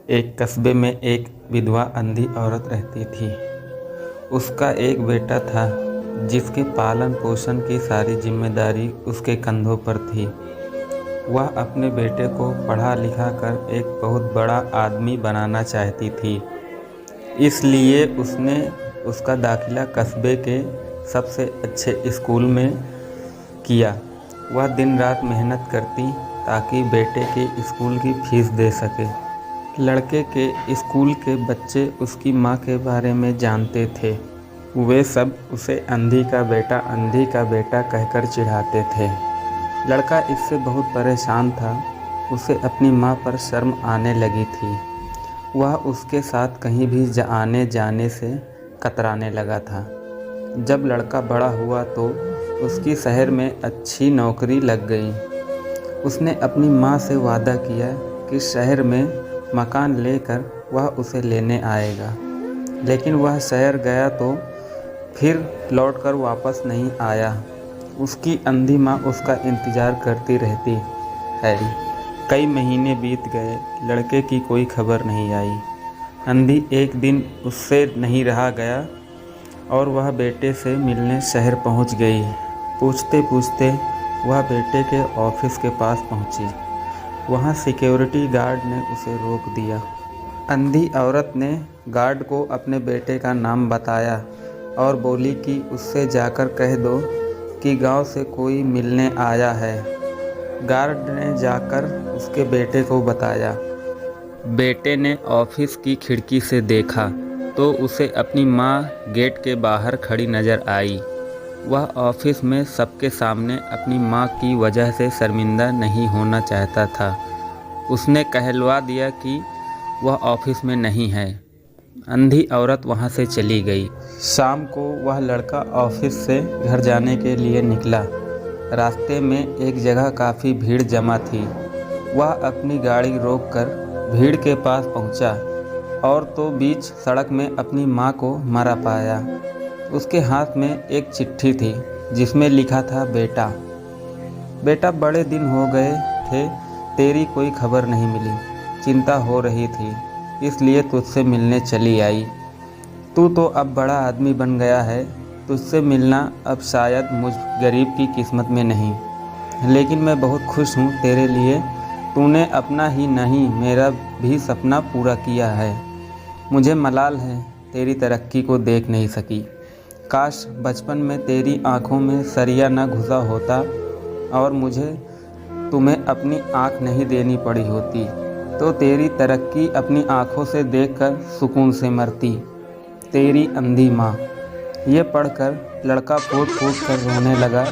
एक कस्बे में एक विधवा अंधी औरत रहती थी। उसका एक बेटा था जिसके पालन पोषण की सारी जिम्मेदारी उसके कंधों पर थी। वह अपने बेटे को पढ़ा लिखा कर एक बहुत बड़ा आदमी बनाना चाहती थी, इसलिए उसने उसका दाखिला कस्बे के सबसे अच्छे स्कूल में किया। वह दिन रात मेहनत करती ताकि बेटे के स्कूल की फीस दे सके। लड़के के स्कूल के बच्चे उसकी माँ के बारे में जानते थे। वे सब उसे अंधी का बेटा कहकर चिढ़ाते थे। लड़का इससे बहुत परेशान था। उसे अपनी माँ पर शर्म आने लगी थी। वह उसके साथ कहीं भी आने जाने से कतराने लगा था। जब लड़का बड़ा हुआ तो उसकी शहर में अच्छी नौकरी लग गई। उसने अपनी माँ से वादा किया कि शहर में मकान लेकर वह उसे लेने आएगा, लेकिन वह शहर गया तो फिर लौटकर वापस नहीं आया। उसकी अंधी माँ उसका इंतज़ार करती रहती है। कई महीने बीत गए, लड़के की कोई खबर नहीं आई। अंधी एक दिन उससे नहीं रहा गया और वह बेटे से मिलने शहर पहुंच गई। पूछते पूछते वह बेटे के ऑफिस के पास पहुंची। वहां सिक्योरिटी गार्ड ने उसे रोक दिया। अंधी औरत ने गार्ड को अपने बेटे का नाम बताया और बोली कि उससे जाकर कह दो कि गांव से कोई मिलने आया है। गार्ड ने जाकर उसके बेटे को बताया। बेटे ने ऑफिस की खिड़की से देखा तो उसे अपनी माँ गेट के बाहर खड़ी नज़र आई। वह ऑफिस में सबके सामने अपनी माँ की वजह से शर्मिंदा नहीं होना चाहता था। उसने कहलवा दिया कि वह ऑफिस में नहीं है। अंधी औरत वहाँ से चली गई। शाम को वह लड़का ऑफिस से घर जाने के लिए निकला। रास्ते में एक जगह काफ़ी भीड़ जमा थी। वह अपनी गाड़ी रोककर भीड़ के पास पहुँचा और तो बीच सड़क में अपनी माँ को मरा पाया। उसके हाथ में एक चिट्ठी थी जिसमें लिखा था, बेटा बड़े दिन हो गए थे, तेरी कोई खबर नहीं मिली। चिंता हो रही थी, इसलिए तुझसे मिलने चली आई। तू तो अब बड़ा आदमी बन गया है, तुझसे मिलना अब शायद मुझ गरीब की किस्मत में नहीं, लेकिन मैं बहुत खुश हूँ तेरे लिए। तूने अपना ही नहीं मेरा भी सपना पूरा किया है। मुझे मलाल है तेरी तरक्की को देख नहीं सकी। काश बचपन में तेरी आँखों में सरिया न घुसा होता और मुझे तुम्हें अपनी आँख नहीं देनी पड़ी होती, तो तेरी तरक्की अपनी आँखों से देखकर सुकून से मरती। तेरी अंधी माँ। ये पढ़कर लड़का फूट फूट कर रोने लगा।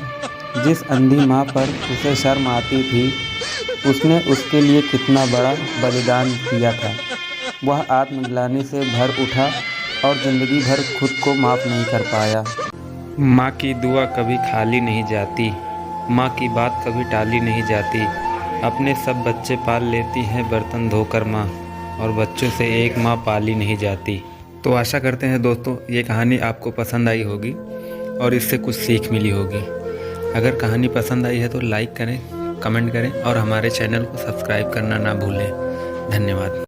जिस अंधी माँ पर उसे शर्म आती थी, उसने उसके लिए कितना बड़ा बलिदान किया था। वह आत्मग्लानि से भर उठा और ज़िंदगी भर खुद को माफ़ नहीं कर पाया। माँ की दुआ कभी खाली नहीं जाती, माँ की बात कभी टाली नहीं जाती। अपने सब बच्चे पाल लेती है बर्तन धोकर माँ, और बच्चों से एक माँ पाली नहीं जाती। तो आशा करते हैं दोस्तों ये कहानी आपको पसंद आई होगी और इससे कुछ सीख मिली होगी। अगर कहानी पसंद आई है तो लाइक करें, कमेंट करें और हमारे चैनल को सब्सक्राइब करना ना भूलें। धन्यवाद।